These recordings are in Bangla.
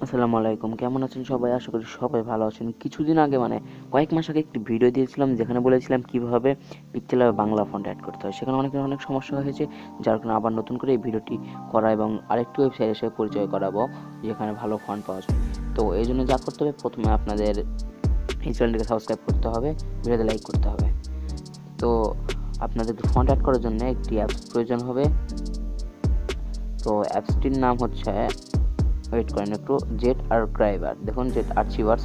আসসালামু আলাইকুম, কেমন আছেন সবাই? আশা করি সবাই ভালো আছেন। কিছুদিন আগে কয়েক মাস আগে একটি ভিডিও দিয়েছিলাম যেখানে বলেছিলাম কিভাবে পিক্সেলে বাংলা ফন্ট অ্যাড করতে হয়। সেখানে অনেক সমস্যা হয়েছে, যার কারণে আবার নতুন করে এই ভিডিওটি করা এবং আরেকটি ওয়েবসাইটের সাথে পরিচয় করাবো যেখানে ভালো ফন্ট পাওয়া যায়। তো এই জন্য যা করতে হবে, প্রথমে আপনাদের এই চ্যানেলটিকে সাবস্ক্রাইব করতে হবে, ভিডিওতে লাইক করতে হবে। তো আপনাদের ফন্ট অ্যাড করার জন্য একটি অ্যাপস প্রয়োজন হবে। তো অ্যাপসটির নাম হচ্ছে, ওয়েট করেন একটু, জেট আর্কাইভার। দেখুন জেট আর্চিভার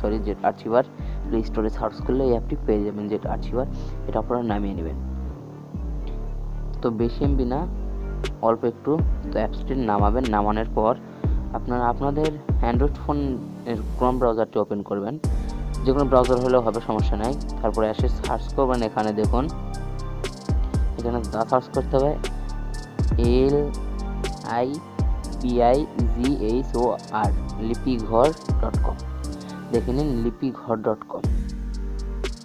প্লে স্টোরে সার্চ করলে এই অ্যাপটি পেয়ে যাবেন, জেট আর্চিভার। এটা আপনারা নামিয়ে নেবেন। তো বেশি এমবি না, অল্প একটু। তো অ্যাপসটির নামাবেন। নামানোর পর আপনারা আপনাদের অ্যান্ড্রয়েড ফোনের ক্রোম ব্রাউজারটি ওপেন করবেন। যে কোনো ব্রাউজার হলেও হবে, সমস্যা নাই। তারপরে এসে সার্চ করবেন। এখানে দেখুন, এখানে সার্চ করতে হবে LIPIGHOR লিপিঘর.com। দেখে নিন লিপিঘর.com,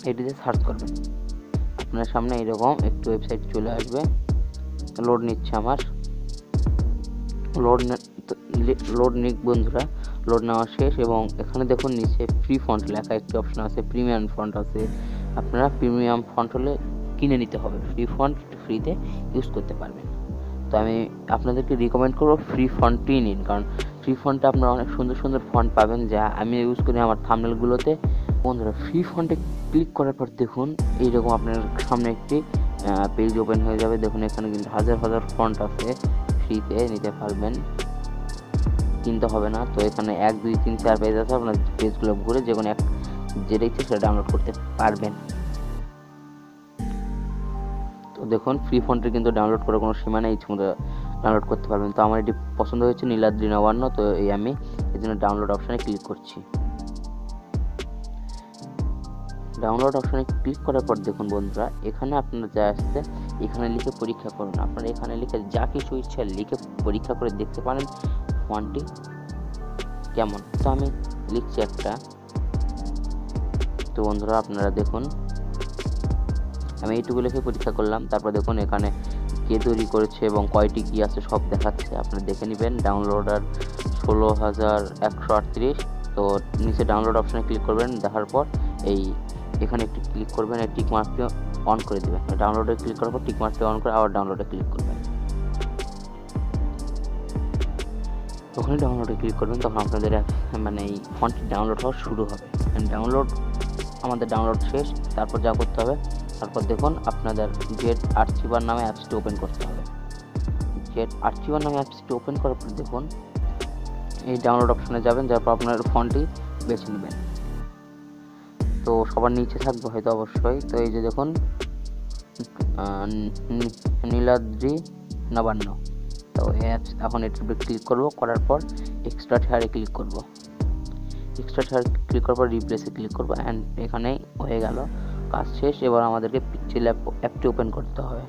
এটিতে সার্চ করবেন। আপনার সামনে এরকম একটু ওয়েবসাইট চলে আসবে। লোড নিচ্ছে আমার, লোড নিক বন্ধুরা। লোড নেওয়া শেষ এবং এখানে দেখুন নিচে ফ্রি ফন্ট লেখা একটি অপশন আছে, প্রিমিয়াম ফন্ট আছে। আপনারা প্রিমিয়াম ফন্ট হলে কিনে নিতে হবে, ফ্রি ফন্ট ফ্রিতে ইউজ করতে পারবেন। তো আমি আপনাদেরকে রিকমেন্ড করবো ফ্রি ফন্টই নিন, কারণ ফ্রি ফন্টে আপনারা অনেক সুন্দর ফন্ট পাবেন, যা আমি ইউজ করি আমার থাম্বনেলগুলোতে। বন্ধুরা, ফ্রি ফন্টে ক্লিক করার পর দেখুন এইরকম আপনার সামনে একটি পেজ ওপেন হয়ে যাবে। দেখুন এখানে কিন্তু হাজার ফন্ট আছে, ফ্রিতে নিতে পারবেন, কিনতে হবে না। তো এখানে 1 2 3 4 পেজ আছে, আপনার পেজগুলো ঘুরে যে কোনো যেটা ইচ্ছে সেটা ডাউনলোড করতে পারবেন। তো দেখুন ফ্রি ফন্টের কিন্তু ডাউনলোড করার কোনো সীমা নেই, ইচ্ছে মতো ডাউনলোড করতে পারবেন। তো আমার এটি পছন্দ হয়েছে, নীলাদ্রি নবান্ন। তো আমি এই জন্য ডাউনলোড অপশানে ক্লিক করছি। ডাউনলোড অপশানে ক্লিক করার পর দেখুন বন্ধুরা, এখানে আপনার যা আসছে এখানে লিখে পরীক্ষা করুন। আপনারা এখানে লিখে যা কিছু ইচ্ছা লিখে পরীক্ষা করে দেখতে পারেন ফন্টটি কেমন। তো আমি লিখছি একটা। তো বন্ধুরা আপনারা দেখুন, আমি এইটুকু লিখে পরীক্ষা করলাম। তারপর দেখুন এখানে কে তৈরি করেছে এবং কয়টি কি আছে সব দেখাচ্ছে, আপনারা দেখে নেবেন। ডাউনলোডার 16,138। তো নিচে ডাউনলোড অপশানে ক্লিক করবেন। দেখার পর এখানে একটি ক্লিক করবেন, এই টিক মার্কটি অন করে দেবেন। ডাউনলোডে ক্লিক করার পর টিক মার্কটি অন করে আবার ডাউনলোডে ক্লিক করবেন। যখনই ডাউনলোডে ক্লিক করবেন তখন আপনাদের এই ফন্টটি ডাউনলোড হওয়া শুরু হবে। আমাদের ডাউনলোড শেষ। তারপর যা করতে হবে, তারপর দেখুন আপনাদের জেট আর্চিভার নামে অ্যাপসটি ওপেন করতে হবে। জেট আর্চিভার নামে অ্যাপসটি ওপেন করার পর দেখুন এই ডাউনলোড অপশানে যাবেন, যার পর আপনার ফন্টটি বেছে নেবেন। তো সবার নিচে থাকবে হয়তো অবশ্যই। তো এই যে দেখুন নীলাদ্রি নবান্ন। তো এই অ্যাপস এখন এটিতে ক্লিক করব, করার পর এক্সট্রা হেয়ারে ক্লিক করব। এক্সট্রা হেয়ার ক্লিক করার পর রিপ্লেসে ক্লিক করব। অ্যান্ড এখানেই হয়ে গেল, কাজ শেষ। এবার আমাদেরকে পিক্সেলab অ্যাপটি ওপেন করতে হবে।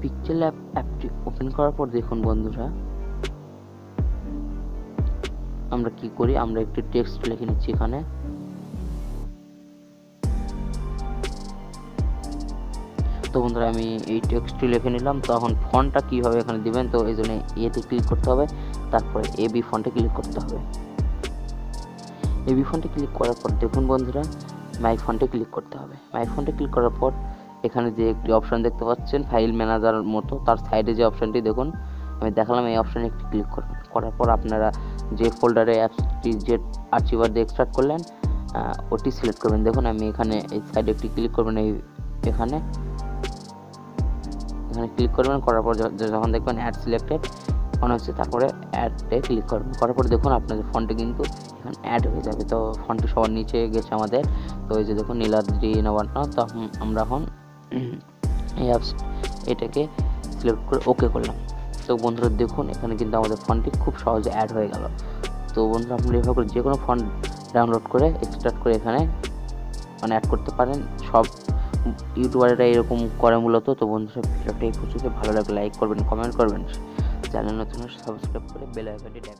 পিক্সেলab অ্যাপটি ওপেন করার পর দেখুন বন্ধুরা, আমরা কি করি, আমরা একটি টেক্সট লিখে নিচ্ছি এখানে। তো বন্ধুরা আমি এই টেক্সটটি লিখে নিলাম। তো এখন ফন্টটা কীভাবে এখানে দিবেন, তো এই জন্য এতে ক্লিক করতে হবে। তারপরে এবি ফন্টে ক্লিক করতে হবে। এবি ফন্টে ক্লিক করার পর দেখুন বন্ধুরা, মাই ফন্টে ক্লিক করতে হবে। মাই ফন্টে ক্লিক করার পর এখানে যে একটি অপশান দেখতে পাচ্ছেন ফাইল ম্যানেজার মতো, তার সাইডে যে অপশানটি দেখুন আমি দেখালাম, এই অপশানে একটি ক্লিক করবেন। করার পর আপনারা যে ফোল্ডারে অ্যাপসটি যে আর্চিভার দিয়ে এক্সট্রাক্ট করলেন ওটি সিলেক্ট করবেন। দেখুন আমি এখানে এই সাইডে একটি ক্লিক করবেন, এখানে ক্লিক করবেন। করার পর যখন দেখবেন অ্যাড সিলেক্টেড মনে হচ্ছে, তারপরে অ্যাডে ক্লিক করবেন। করার পর দেখুন আপনাদের ফন্টে কিন্তু এখানে অ্যাড হয়ে যাবে। তো ফন্টটি সবার নিচে গেছে আমাদের। তো এই যে দেখুন নীলাদ্রি নবান্ন। তো আমরা এখন এই অ্যাপস এটাকে সিলেক্ট করে ওকে করলাম। তো বন্ধুরা দেখুন এখানে কিন্তু আমাদের ফন্টটি খুব সহজে অ্যাড হয়ে গেল। তো বন্ধুরা আপনারা এভাবে করে যে কোনো ফন্ট ডাউনলোড করে এক্সট্রাক্ট করে এখানে অ্যাড করতে পারেন। সব ইউটিউবাররা এরকম করে মূলত। তো বন্ধুরা ভিডিওটা এই পর্যন্ত ভালো লাগলে লাইক করবেন, কমেন্ট করবেন, চ্যানেল নতুন সাবস্ক্রাইব করে বেল আইকনটি ট্যাপ